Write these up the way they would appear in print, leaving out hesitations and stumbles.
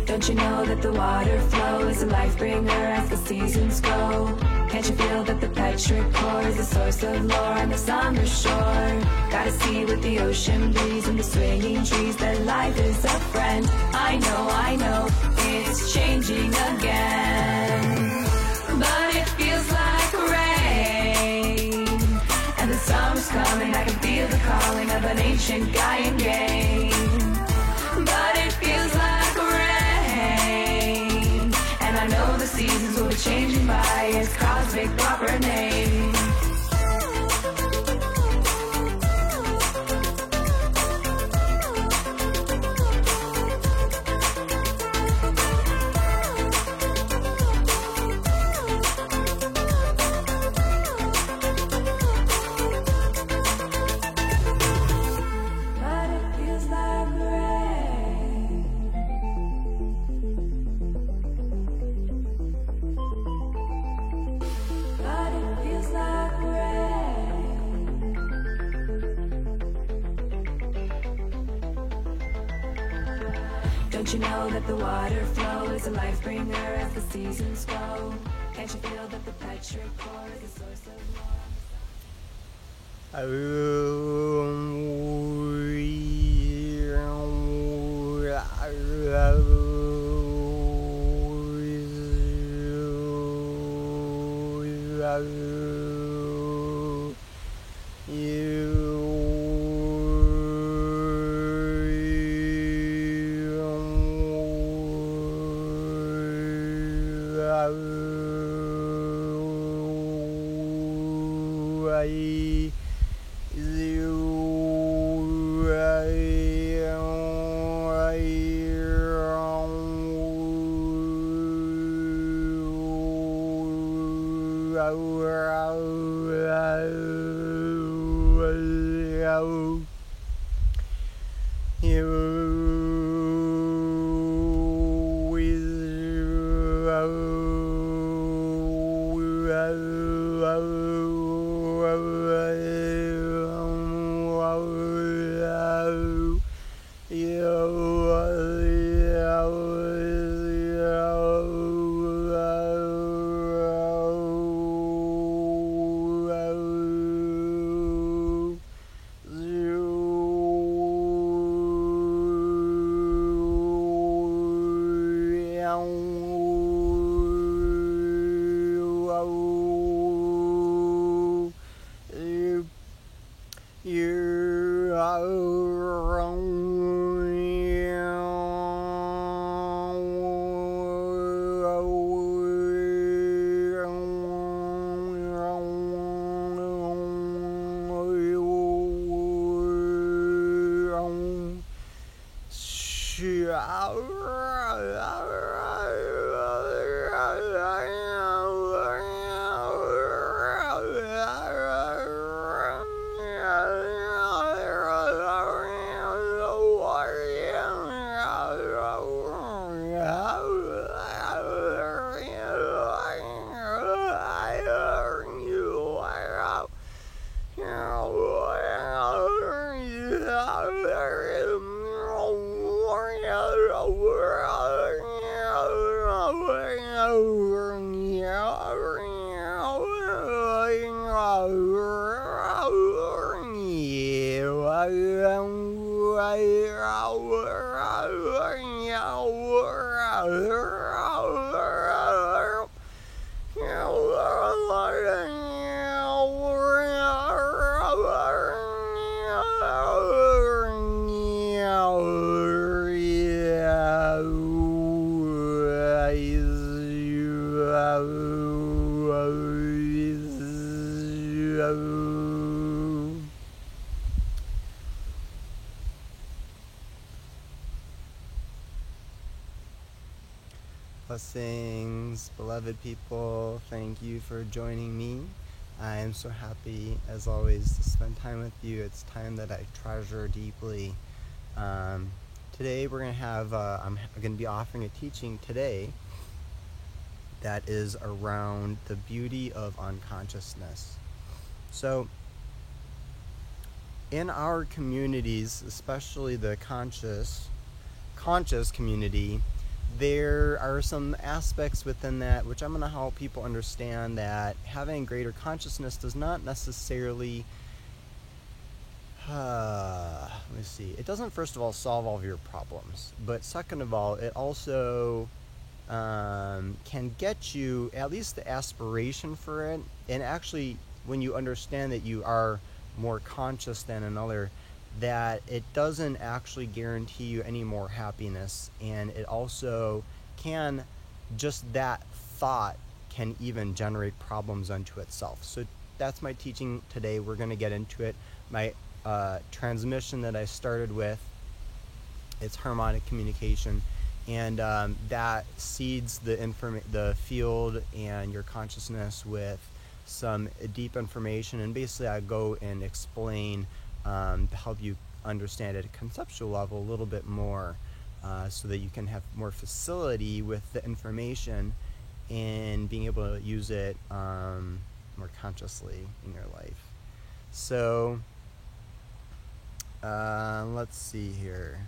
Don't you know that the water flow is a life bringer as the seasons go? Can't you feel that the petrichor is the source of lore on the summer shore? Gotta see with the ocean breeze and the swinging trees that life is a friend. I know, it's changing again. But it feels like rain, and the summer's coming. I can feel the calling of an ancient Gaian game. But it feels like rain, and I know the seasons will be changing by its cosmic proper name. Don't you know that the water flow is a life bringer as the seasons go? Can't you feel that the petrichor is the source of Blessings, beloved people, thank you for joining me. I am so happy, as always, to spend time with you. It's time that I treasure deeply. Today we're going to have, I'm going to be offering a teaching today that is around the beauty of unconsciousness. So, in our communities, especially the conscious community, there are some aspects within that which I'm going to help people understand that having greater consciousness does not necessarily, let me see, it doesn't first of all solve all of your problems, but second of all, it also can get you at least the aspiration for it. And actually, when you understand that you are more conscious than another, that it doesn't actually guarantee you any more happiness, and it also can, just that thought can even generate problems unto itself. So that's my teaching today. We're going to get into it. My transmission that I started with, it's harmonic communication, and that seeds the field and your consciousness with some deep information, and basically I go and explain to help you understand at a conceptual level a little bit more, so that you can have more facility with the information and being able to use it more consciously in your life. So let's see here.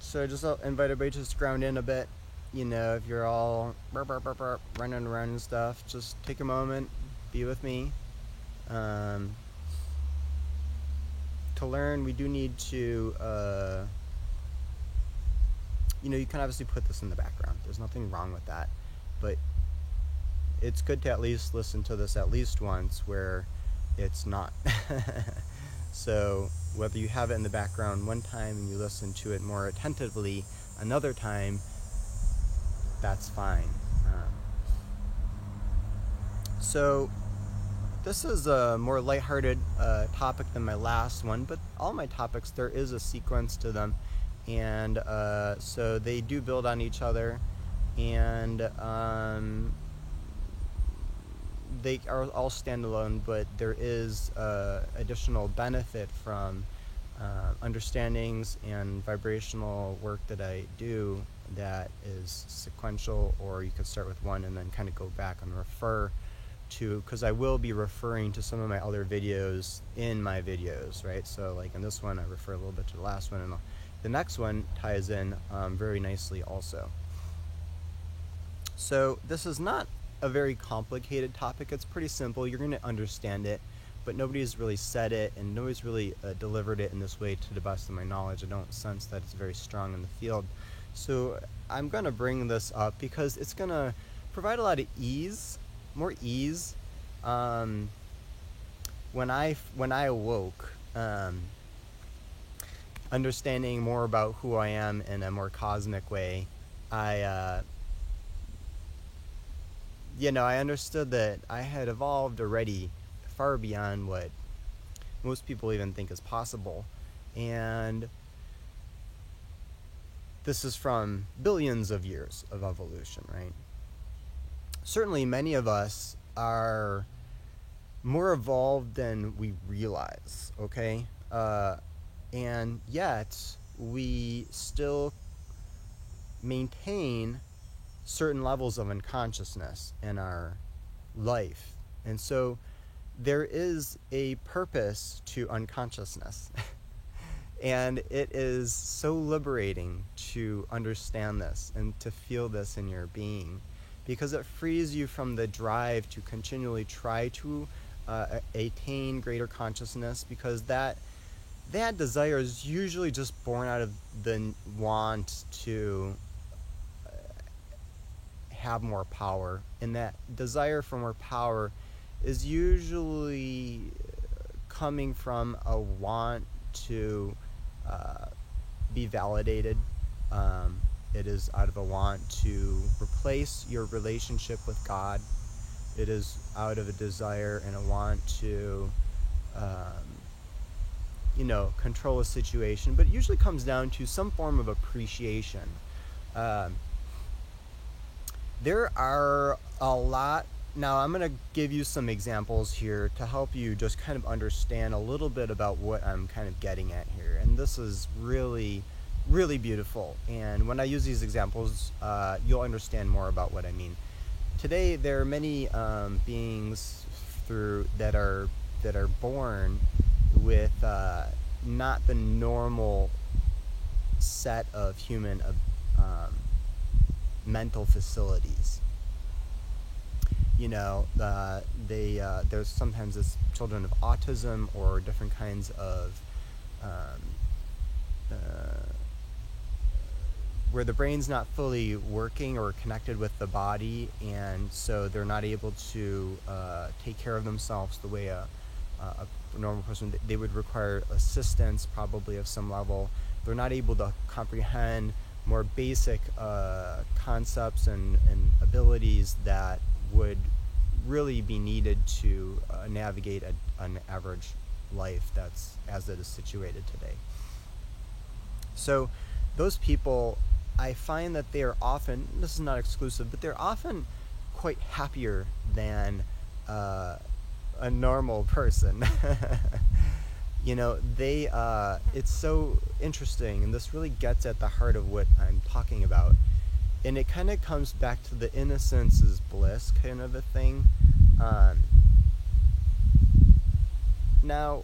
So I just invite everybody to just ground in a bit. You know, if you're all running around and stuff, just take a moment, be with me. To learn, we do need to, you know, you can obviously put this in the background. There's nothing wrong with that. But it's good to at least listen to this at least once where it's not. So whether you have it in the background one time and you listen to it more attentively another time, that's fine. So this is a more lighthearted topic than my last one, but all my topics, there is a sequence to them, and so they do build on each other, and they are all standalone, but there is additional benefit from understandings and vibrational work that I do that is sequential, or you could start with one and then kind of go back and refer to, because I will be referring to some of my other videos in my videos, right? So like in this one I refer a little bit to the last one, and the next one ties in very nicely also. So this is not a very complicated topic. It's pretty simple. You're going to understand it, but nobody's really said it, and nobody's really delivered it in this way to the best of my knowledge. I don't sense that it's very strong in the field. So I'm going to bring this up because it's going to provide a lot of ease, more ease. When I awoke, understanding more about who I am in a more cosmic way, I understood that I had evolved already far beyond what most people even think is possible. And this is from billions of years of evolution, right? Certainly many of us are more evolved than we realize, okay? And yet we still maintain certain levels of unconsciousness in our life. And so there is a purpose to unconsciousness. And it is so liberating to understand this and to feel this in your being, because it frees you from the drive to continually try to attain greater consciousness, because that desire is usually just born out of the want to have more power, and that desire for more power is usually coming from a want to be validated. It is out of a want to replace your relationship with God. It is out of a desire and a want to control a situation, but it usually comes down to some form of appreciation. There are a lot. Now I'm going to give you some examples here to help you just kind of understand a little bit about what I'm kind of getting at here. And this is really, really beautiful. And when I use these examples, you'll understand more about what I mean. Today, there are many beings that are that are born with not the normal set of human mental facilities. There's sometimes this children of autism or different kinds of where the brain's not fully working or connected with the body, and so they're not able to take care of themselves the way a normal person. They would require assistance, probably of some level. They're not able to comprehend more basic concepts and abilities that would really be needed to navigate an average life that's as it is situated today. So those people, I find that they are often, this is not exclusive, but they're often quite happier than a normal person. It's so interesting, and this really gets at the heart of what I'm talking about. And it kind of comes back to the innocence is bliss kind of a thing. Now,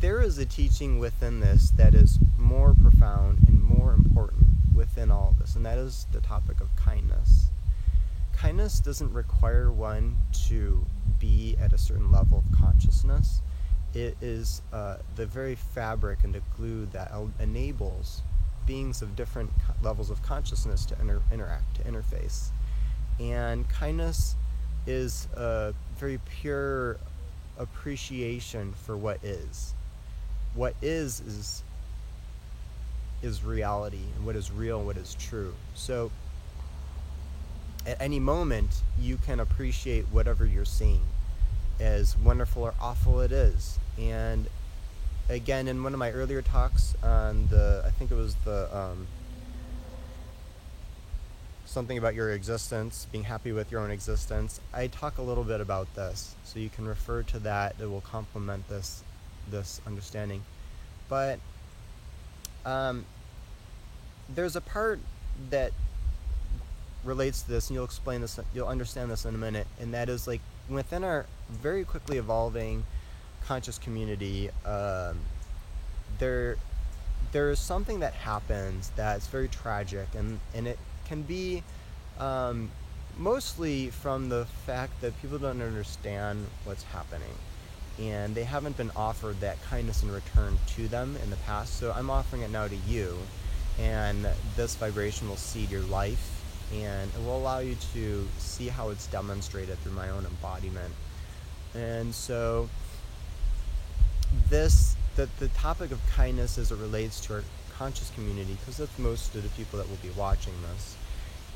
there is a teaching within this that is more profound and more important within all of this, and that is the topic of kindness. Kindness doesn't require one to be at a certain level of consciousness. It is the very fabric and the glue that enables beings of different levels of consciousness to interact, to interface. And kindness is a very pure appreciation for what is. What is reality, and what is real, what is true. So at any moment, you can appreciate whatever you're seeing, as wonderful or awful it is. And again, in one of my earlier talks on I think it was something about your existence, being happy with your own existence, I talk a little bit about this, so you can refer to that. It will complement this understanding. But there's a part that relates to this, and you'll understand this in a minute, and that is, like, within our very quickly evolving conscious community, there is something that happens that's very tragic, and it can be mostly from the fact that people don't understand what's happening, and they haven't been offered that kindness in return to them in the past. So I'm offering it now to you, and this vibration will seed your life, and it will allow you to see how it's demonstrated through my own embodiment. And so the topic of kindness as it relates to our conscious community, because that's most of the people that will be watching this,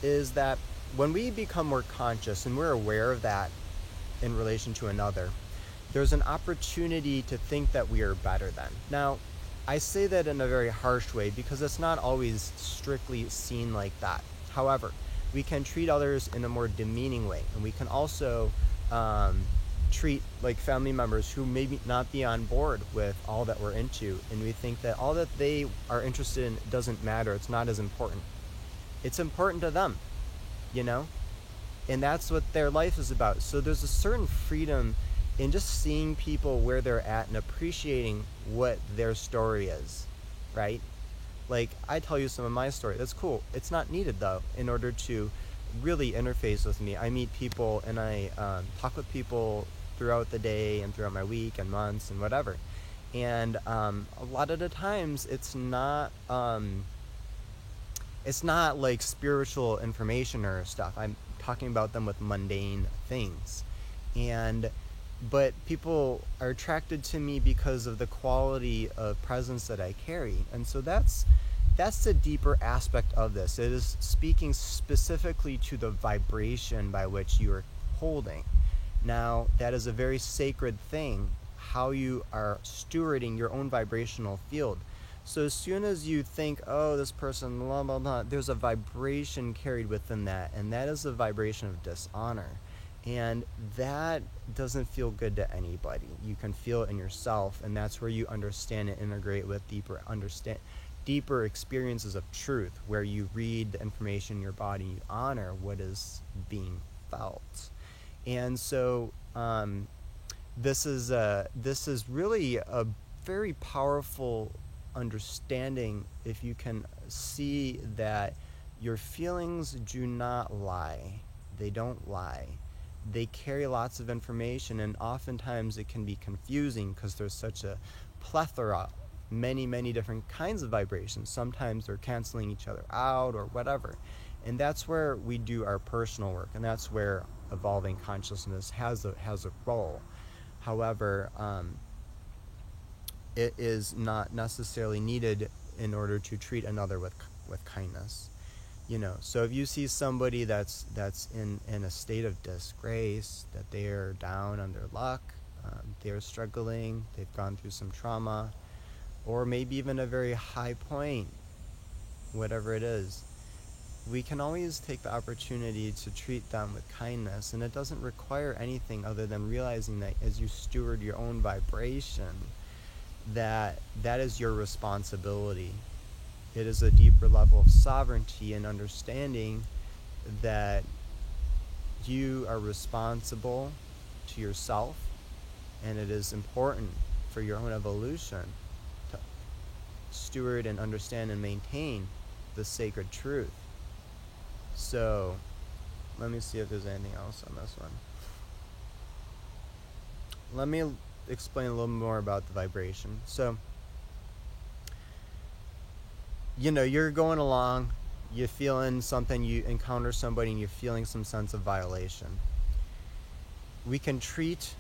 is that when we become more conscious and we're aware of that in relation to another, there's an opportunity to think that we are better than. Now, I say that in a very harsh way because it's not always strictly seen like that. However, we can treat others in a more demeaning way, and we can also treat like family members who maybe not be on board with all that we're into, and we think that all that they are interested in doesn't matter, it's not as important. It's important to them, and that's what their life is about. So there's a certain freedom in just seeing people where they're at and appreciating what their story is, right? Like, I tell you some of my story, that's cool. It's not needed, though, in order to really interface with me. I meet people and I talk with people throughout the day and throughout my week and months and whatever. And a lot of the times it's not like spiritual information or stuff. I'm talking about them with mundane things. But people are attracted to me because of the quality of presence that I carry. And so that's the deeper aspect of this. It is speaking specifically to the vibration by which you are holding. Now, that is a very sacred thing, how you are stewarding your own vibrational field. So as soon as you think, oh, this person, blah, blah, blah, there's a vibration carried within that, and that is a vibration of dishonor. And that doesn't feel good to anybody. You can feel it in yourself, and that's where you understand and integrate with deeper experiences of truth, where you read the information in your body, you honor what is being felt. And so this is really a very powerful understanding if you can see that your feelings do not lie. They don't lie. They carry lots of information, and oftentimes it can be confusing because there's such a plethora, many different kinds of vibrations. Sometimes they're canceling each other out or whatever. And that's where we do our personal work, and that's where evolving consciousness has a role. However, it is not necessarily needed in order to treat another with kindness. So if you see somebody that's in a state of disgrace, that they are down on their luck, they're struggling, they've gone through some trauma, or maybe even a very high point, whatever it is, we can always take the opportunity to treat them with kindness. And it doesn't require anything other than realizing that as you steward your own vibration, that is your responsibility. It is a deeper level of sovereignty and understanding that you are responsible to yourself, and it is important for your own evolution to steward and understand and maintain the sacred truth. So, let me see if there's anything else on this one. Let me explain a little more about the vibration. So, you're going along, you're feeling something, you encounter somebody and you're feeling some sense of violation. We can treat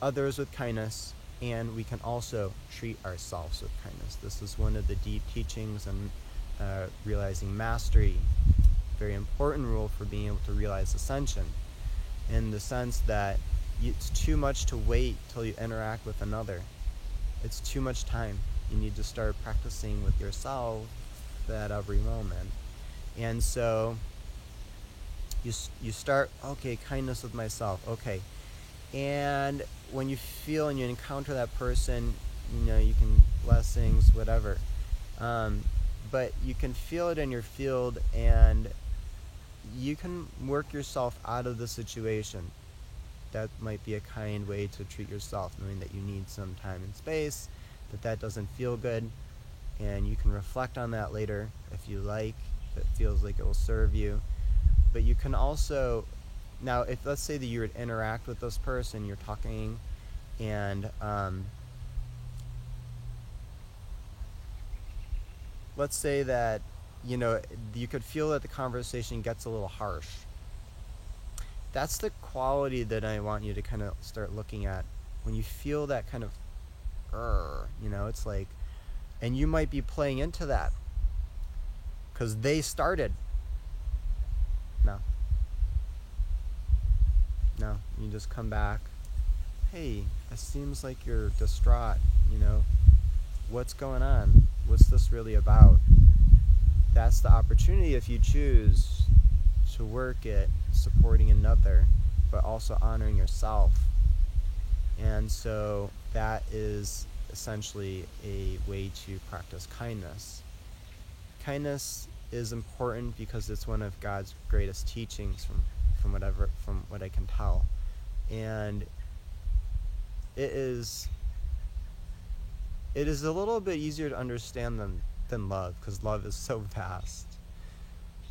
others with kindness, and we can also treat ourselves with kindness. This is one of the deep teachings and realizing mastery. Very important rule for being able to realize ascension, in the sense that it's too much to wait till you interact with another. It's too much time. You need to start practicing with yourself at every moment. And so you start, okay, kindness with myself, okay. And when you feel and you encounter that person, you can blessings, whatever. But you can feel it in your field, and you can work yourself out of the situation. That might be a kind way to treat yourself, knowing that you need some time and space, that doesn't feel good, and you can reflect on that later if you like, if it feels like it will serve you. But you can also, now if let's say that you would interact with this person, you're talking, and let's say that you could feel that the conversation gets a little harsh. That's the quality that I want you to kind of start looking at. When you feel that kind of it's like, and you might be playing into that because they started. No, you just come back. Hey, it seems like you're distraught. What's going on? What's this really about? That's the opportunity, if you choose to work it, supporting another, but also honoring yourself. And so that is essentially a way to practice kindness. Kindness is important because it's one of God's greatest teachings from what I can tell. And it is a little bit easier to understand than love, because love is so vast.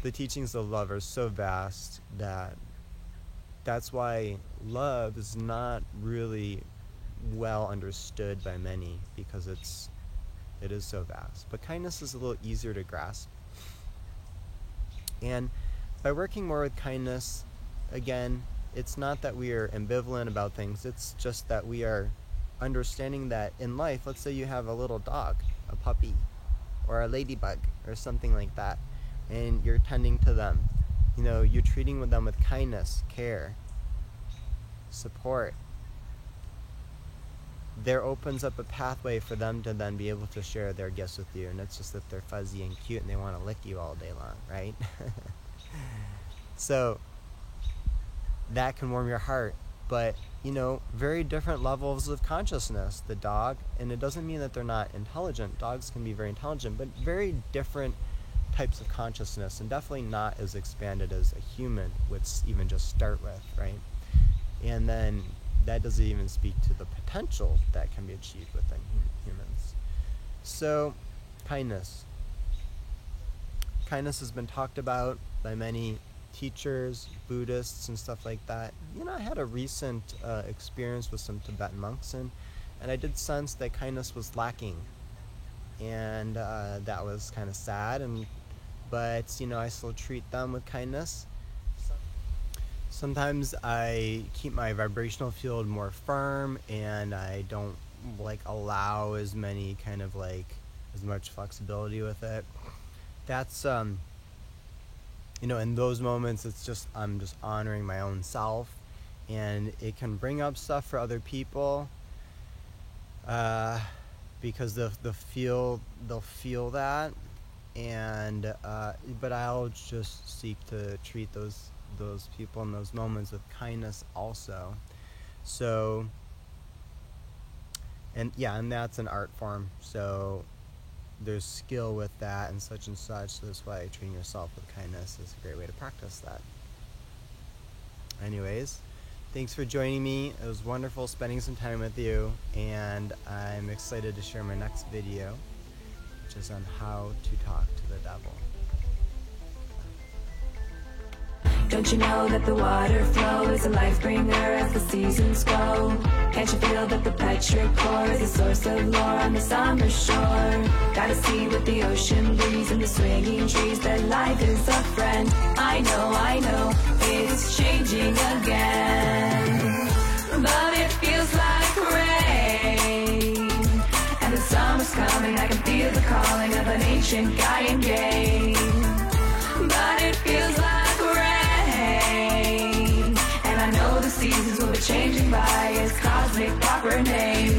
The teachings of love are so vast that's why love is not really well understood by many, because it is so vast. But kindness is a little easier to grasp. And by working more with kindness, again, it's not that we are ambivalent about things, it's just that we are understanding that in life, let's say you have a little dog, a puppy, or a ladybug, or something like that, and you're tending to them. You're treating them with kindness, care, support. There opens up a pathway for them to then be able to share their gifts with you, and it's just that they're fuzzy and cute and they want to lick you all day long, right? So that can warm your heart. But very different levels of consciousness. The dog, and it doesn't mean that they're not intelligent. Dogs can be very intelligent, but very different types of consciousness, and definitely not as expanded as a human would even just start with, right? And then that doesn't even speak to the potential that can be achieved within humans. So, kindness. Kindness has been talked about by many teachers, Buddhists, and stuff like that. I had a recent experience with some Tibetan monks, and I did sense that kindness was lacking, and that was kind of sad. But I still treat them with kindness. Sometimes I keep my vibrational field more firm, and I don't allow as many as much flexibility with it. That's in those moments, I'm just honoring my own self, and it can bring up stuff for other people, because they'll feel that, and but I'll just seek to treat those people in those moments with kindness also. So, and that's an art form. So there's skill with that and such. So that's why treating yourself with kindness is a great way to practice that. Anyways, thanks for joining me. It was wonderful spending some time with you, and I'm excited to share my next video, which is on how to talk to the devil. Don't you know that the water flow is a life bringer as the seasons go? Can't you feel that the petrichor is a source of lore on the summer shore? Gotta see with the ocean breeze and the swinging trees that life is a friend. I know, it's changing again, but it feels like rain, and the summer's coming. I can feel the calling of an ancient Gaian game, but it feels like rain, and I know the seasons will be changing by its cosmic proper name.